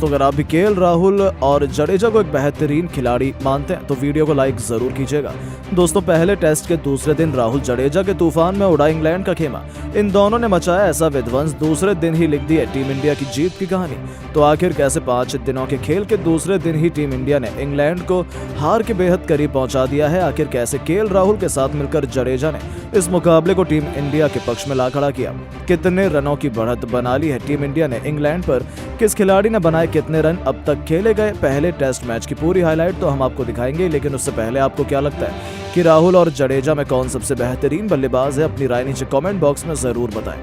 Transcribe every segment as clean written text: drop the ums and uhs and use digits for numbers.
दोस्तों अगर आप भी केएल राहुल और जडेजा को एक बेहतरीन खिलाड़ी मानते हैं तो वीडियो को लाइक जरूर कीजिएगा। दोस्तों पहले टेस्ट के दूसरे दिन राहुल जडेजा के तूफान में उड़ा इंग्लैंड का खेमा। इन दोनों ने मचाया ऐसा विध्वंस, दूसरे दिन ही लिख दी है टीम इंडिया की जीत की कहानी। तो आखिर कैसे 5 दिनों के खेल के दूसरे दिन ही टीम इंडिया ने इंग्लैंड को हार के बेहद करीब पहुंचा दिया है। आखिर कैसे केएल राहुल के साथ मिलकर जडेजा ने इस मुकाबले को टीम इंडिया के पक्ष में ला खड़ा किया। कितने रनों की बढ़त बना ली है टीम इंडिया ने इंग्लैंड पर, किस खिलाड़ी ने बनाए कितने रन, अब तक खेले गए पहले टेस्ट मैच की पूरी हाईलाइट तो हम आपको दिखाएंगे। लेकिन उससे पहले आपको क्या लगता है कि राहुल और जडेजा में कौन सबसे बेहतरीन बल्लेबाज है? अपनी राय नीचे कमेंट बॉक्स में जरूर बताएं।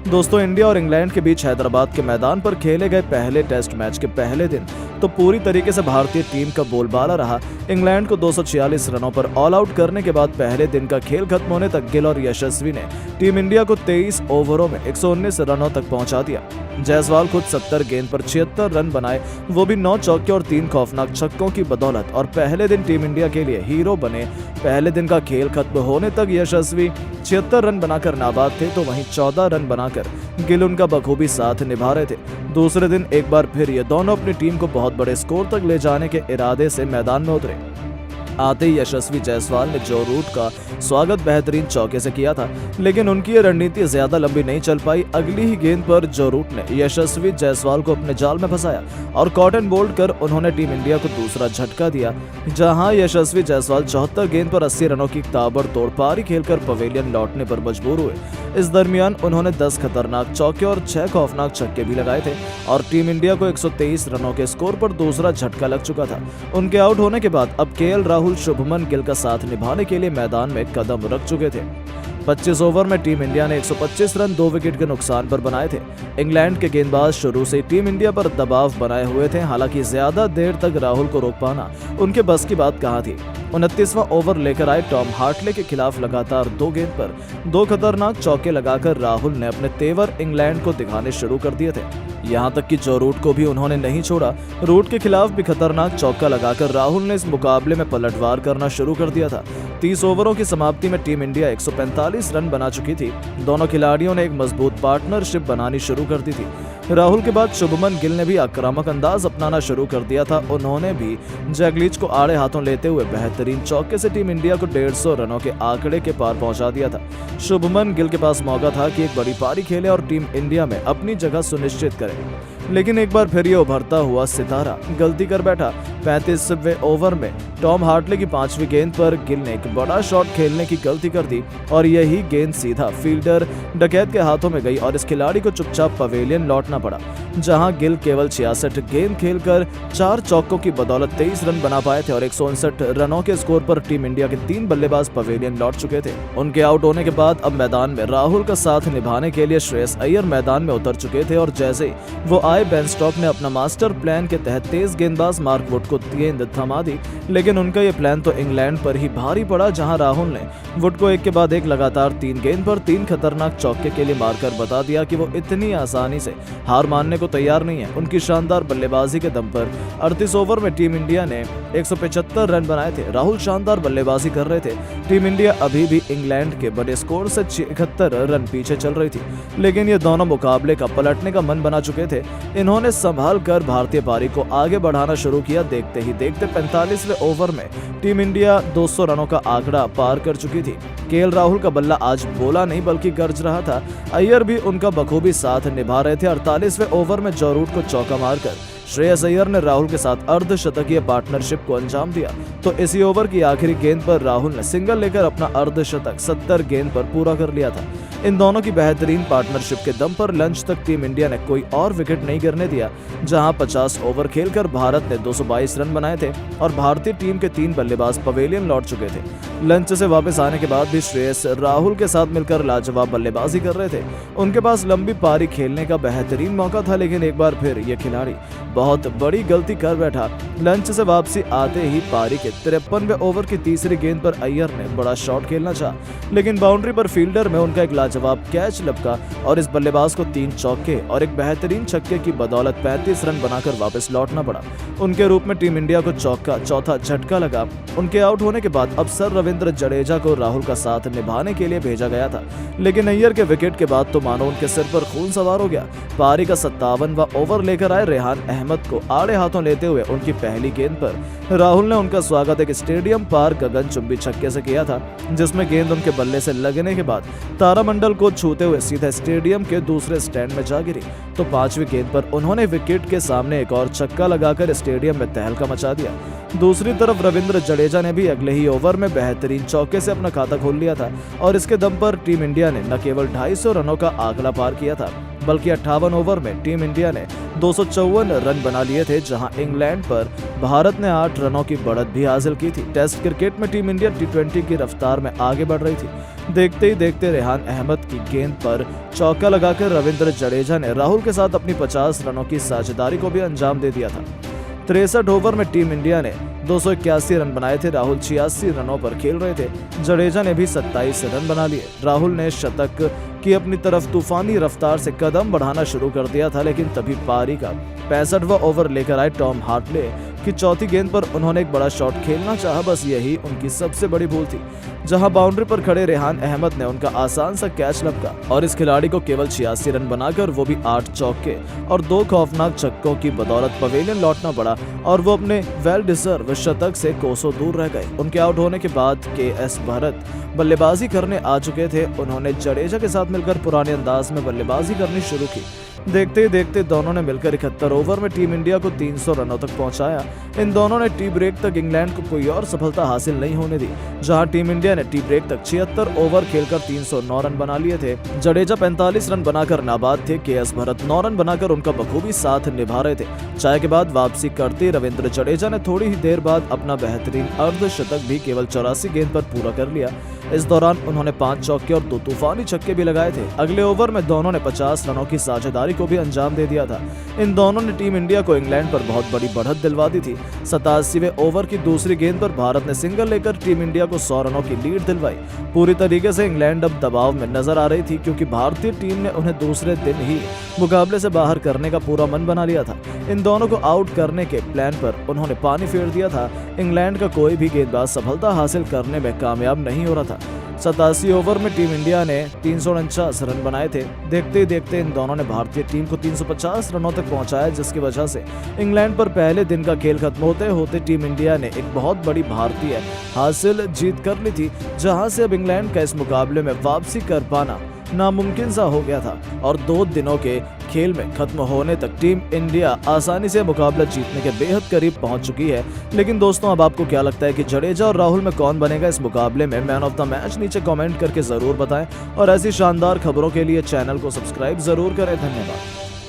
दोस्तों इंडिया और इंग्लैंड के बीच हैदराबाद के मैदान पर खेले गए पहले टेस्ट मैच के पहले दिन तो पूरी तरीके से भारतीय टीम का बोलबाला रहा। इंग्लैंड को 246 रनों पर ऑल आउट करने के बाद पहले दिन का खेल खत्म होने तक गिल और यशस्वी ने टीम इंडिया को 23 ओवरों में 119 रनों तक पहुंचा दिया। जायसवाल खुद 70 गेंद पर 76 रन बनाए, वो भी 9 चौके और 3 खौफनाक छक्कों की बदौलत, और पहले दिन टीम इंडिया के लिए हीरो बने। पहले दिन का खेल खत्म होने तक यशस्वी 76 रन बनाकर नाबाद थे, तो वहीं 14 रन बनाकर गिल उनका बखूबी साथ निभा रहे थे। दूसरे दिन एक बार फिर ये दोनों अपनी टीम को बहुत बड़े स्कोर तक ले जाने के इरादे से मैदान में उतरे। आते ही यशस्वी जायसवाल ने जो रूट का स्वागत बेहतरीन चौके से किया था, लेकिन उनकी ये रणनीति ज्यादा लंबी नहीं चल पाई। अगली ही गेंद पर जो रूट ने यशस्वी जायसवाल को अपने जाल में फंसाया और कॉटन बोल्ड कर उन्होंने टीम इंडिया को दूसरा झटका दिया, जहां यशस्वी जायसवाल 74 गेंद पर 80 रनों की ताबड़तोड़ पारी खेलकर पवेलियन लौटने पर मजबूर हुए। इस दरमियान उन्होंने 10 खतरनाक चौके और 6 खौफनाक छक्के भी लगाए थे और टीम इंडिया को 123 रनों के स्कोर पर दूसरा झटका लग चुका था। उनके आउट होने के बाद अब केएल राहुल शुभमन गिल का साथ निभाने के लिए मैदान में कदम रख चुके थे। 25 ओवर में टीम इंडिया ने 125 रन 2 विकेट के नुकसान पर बनाए थे। इंग्लैंड के गेंदबाज शुरू से टीम इंडिया पर दबाव बनाए हुए थे, हालांकि ज्यादा देर तक राहुल को रोक पाना उनके बस की बात कहाँ थी। 29वां ओवर लेकर आए टॉम हार्टले के खिलाफ लगातार 2 गेंद पर 2 खतरनाक चौके लगाकर राहुल ने अपने तेवर इंग्लैंड को दिखाने शुरू कर दिए थे। यहां तक कि जो रूट को भी उन्होंने नहीं छोड़ा। रूट के खिलाफ भी खतरनाक चौका लगाकर राहुल ने इस मुकाबले में पलटवार करना शुरू कर दिया था। 30 ओवरों की समाप्ति में टीम इंडिया 145 रन बना चुकी थी। दोनों खिलाड़ियों ने एक मजबूत पार्टनरशिप बनानी शुरू कर दी थी। राहुल के बाद शुभमन गिल ने भी आक्रामक अंदाज अपनाना शुरू कर दिया था। उन्होंने भी जैगलीच को आड़े हाथों लेते हुए बेहतरीन चौके से टीम इंडिया को 150 रनों के आंकड़े के पार पहुंचा दिया था। शुभमन गिल के पास मौका था कि एक बड़ी पारी खेले और टीम इंडिया में अपनी जगह सुनिश्चित करे, लेकिन एक बार फिर ये उभरता हुआ सितारा गलती कर बैठा। 35वें ओवर में टॉम हार्टले की 5वीं गेंद पर गिल ने एक बड़ा शॉट खेलने की गलती कर दी और यही गेंद सीधा फील्डर डकैत के हाथों में गई और इस खिलाड़ी को चुपचाप पवेलियन लौटना पड़ा, जहां गिल केवल 66 गेंद खेलकर 4 चौकों की बदौलत 23 रन बना पाए थे और 159 रनों के स्कोर पर टीम इंडिया के 3 बल्लेबाज पवेलियन लौट चुके थे। उनके आउट होने के बाद अब मैदान में राहुल का साथ निभाने के लिए श्रेयस अय्यर मैदान में उतर चुके थे और जैसे ही वो आए बेन स्टोक्स ने अपना मास्टर प्लान के तहत तेज गेंदबाज मार्क वुड को गेंद थमा दी, लेकिन उनका ये प्लान तो इंग्लैंड पर ही भारी पड़ा, जहां राहुल ने वुड को एक के बाद एक लगातार 3 गेंद पर 3 खतरनाक चौके के लिए मारकर बता दिया कि वो इतनी आसानी से हार मानने को तैयार नहीं है। उनकी शानदार बल्लेबाजी के दम पर 38 ओवर में टीम इंडिया ने 175 रन बनाए थे। राहुल शानदार बल्लेबाजी कर रहे थे। टीम इंडिया अभी भी इंग्लैंड के बड़े स्कोर से 76 रन पीछे चल रही थी, लेकिन ये दोनों मुकाबले का पलटने का मन बना चुके थे। इन्होंने संभाल कर भारतीय पारी को आगे बढ़ाना शुरू किया। देखते ही देखते 45वें ओवर में टीम इंडिया 200 रनों का आंकड़ा पार कर चुकी थी। केएल राहुल का बल्ला आज बोला नहीं बल्कि गरज रहा था। अय्यर भी उनका बखूबी साथ निभा रहे थे। 48वें ओवर में जो रूट को चौका मारकर श्रेयस अय्यर ने राहुल के साथ अर्धशतकीय पार्टनरशिप को अंजाम दिया, तो इसी ओवर की आखिरी गेंद पर राहुल ने सिंगल लेकर अपना अर्धशतक 70 गेंद पर पूरा कर लिया था। इन दोनों की बेहतरीन पार्टनरशिप के दम पर लंच तक टीम इंडिया ने कोई और विकेट नहीं गिरने दिया, जहां 50 ओवर खेलकर भारत ने 222 रन बनाए थे और भारतीय टीम के 3 बल्लेबाज पवेलियन लौट चुके थे। लंच से वापस आने के बाद भी श्रेयस राहुल के साथ मिलकर लाजवाब बल्लेबाजी कर रहे थे। उनके पास लंबी पारी खेलने का बेहतरीन मौका था, लेकिन एक बार फिर ये खिलाड़ी बहुत बड़ी गलती कर बैठा। लंच से वापसी आते ही पारी के 53वें ओवर की तीसरी गेंद पर अय्यर ने बड़ा शॉट खेलना चाहा, लेकिन बाउंड्री पर फील्डर में उनका एक लाजवाब कैच लपका और इस बल्लेबाज को 3 चौके और एक बेहतरीन छक्के की बदौलत 35 रन बनाकर वापस लौटना पड़ा। उनके रूप में टीम इंडिया को चौथा झटका लगा। उनके आउट होने के बाद अब सर रविंद्र जडेजा को राहुल का साथ निभाने के लिए भेजा गया था, लेकिन अय्यर के विकेट के बाद तो मानो उनके सिर पर खून सवार हो गया। पारी का 57वां ओवर लेकर आए रेहान अहमद को आड़े हाथों लेते हुए उनकी पहली गेंद पर राहुल ने उनका स्वागत एक स्टेडियम पार गगनचुंबी छक्के से किया था, जिसमें गेंद उनके बल्ले से लगने के बाद तारामंडल को छूते हुए सीधे स्टेडियम के दूसरे स्टैंड में जा गिरी। तो 5वीं गेंद पर उन्होंने विकेट के सामने एक और छक्का लगाकर स्टेडियम में तहलका मचा दिया। दूसरी तरफ रविंद्र जडेजा ने भी अगले ही ओवर में बेहतरीन चौके से अपना खाता खोल लिया था और इसके दम पर टीम इंडिया ने न केवल 250 रनों का आंकड़ा पार किया था, बल्कि 58 ओवर में टीम इंडिया ने 254 रन बना लिए थे, जहां इंग्लैंड पर भारत ने 8 रनों की बढ़त भी हासिल की थी। टेस्ट क्रिकेट में टीम इंडिया T20 की रफ्तार में आगे बढ़ रही थी। देखते ही देखते रेहान अहमद की गेंद पर चौका लगाकर रविंद्र जडेजा ने राहुल के साथ अपनी 50 रनों की साझेदारी को भी अंजाम दे दिया था। 63 ओवर में टीम इंडिया ने 281 रन बनाए थे। राहुल 86 रनों पर खेल रहे थे। जडेजा ने भी 27 रन बना लिए। राहुल ने शतक की अपनी तरफ तूफानी रफ्तार से कदम बढ़ाना शुरू कर दिया था, लेकिन तभी पारी का 65वां ओवर लेकर आए टॉम हार्टले की चौथी गेंद पर उन्होंने एक बड़ा शॉट खेलना चाहा। बस यही उनकी सबसे बड़ी भूल थी, जहां बाउंड्री पर खड़े रेहान अहमद ने उनका आसान सा कैच लपका और इस खिलाड़ी को केवल 86 रन बनाकर वो भी 8 चौके और 2 खौफनाक छक्कों की बदौलत पवेलियन लौटना पड़ा और वो अपने वेल डिजर्व शतक से कोसों दूर रह गए। उनके आउट होने के बाद KS भरत बल्लेबाजी करने आ चुके थे। उन्होंने जडेजा के साथ मिलकर पुराने अंदाज में बल्लेबाजी करनी शुरू की। देखते ही देखते दोनों ने मिलकर 71 ओवर में टीम इंडिया को 300 रनों तक पहुंचाया। इन दोनों ने टी ब्रेक तक इंग्लैंड को कोई और सफलता हासिल नहीं होने दी, जहां टीम इंडिया ने टी ब्रेक तक 76 ओवर खेलकर 309 रन बना लिए थे। जडेजा 45 रन बनाकर नाबाद थे। KS भरत 9 रन बनाकर उनका बखूबी साथ निभा रहे थे। चाय के बाद वापसी करते रविंद्र जडेजा ने थोड़ी ही देर बाद अपना बेहतरीन अर्धशतक भी केवल 84 गेंद पर पूरा कर लिया। इस दौरान उन्होंने 5 चौके और 2 तूफानी छक्के भी लगाए थे। अगले ओवर में दोनों ने 50 रनों की साझेदारी को भी अंजाम दे दिया था। इन दोनों ने टीम इंडिया को इंग्लैंड पर बहुत बड़ी बढ़त दिलवा दी थी। 87वें ओवर की दूसरी गेंद पर भारत ने सिंगल लेकर टीम इंडिया को 100 रनों की लीड दिलवाई। पूरी तरीके से इंग्लैंड अब दबाव में नजर आ रही थी, क्योंकि भारतीय टीम ने उन्हें दूसरे दिन ही मुकाबले से बाहर करने का पूरा मन बना लिया था। इन दोनों को आउट करने के प्लान पर उन्होंने पानी फेर दिया था। इंग्लैंड का कोई भी गेंदबाज सफलता हासिल करने में कामयाब नहीं हो रहा था। 87 ओवर में टीम इंडिया ने 349 रन बनाए थे। देखते ही देखते इन दोनों ने भारतीय टीम को 350 रनों तक पहुंचाया, जिसकी वजह से इंग्लैंड पर पहले दिन का खेल खत्म होते होते टीम इंडिया ने एक बहुत बड़ी भारतीय हासिल जीत कर ली थी, जहां से अब इंग्लैंड का इस मुकाबले में वापसी कर पाना नामुमकिन सा हो गया था और 2 दिनों के खेल में खत्म होने तक टीम इंडिया आसानी से मुकाबला जीतने के बेहद करीब पहुंच चुकी है। लेकिन दोस्तों, अब आपको क्या लगता है कि जडेजा और राहुल में कौन बनेगा इस मुकाबले में मैन ऑफ द मैच? नीचे कमेंट करके जरूर बताएं और ऐसी शानदार खबरों के लिए चैनल को सब्सक्राइब जरूर करें। धन्यवाद।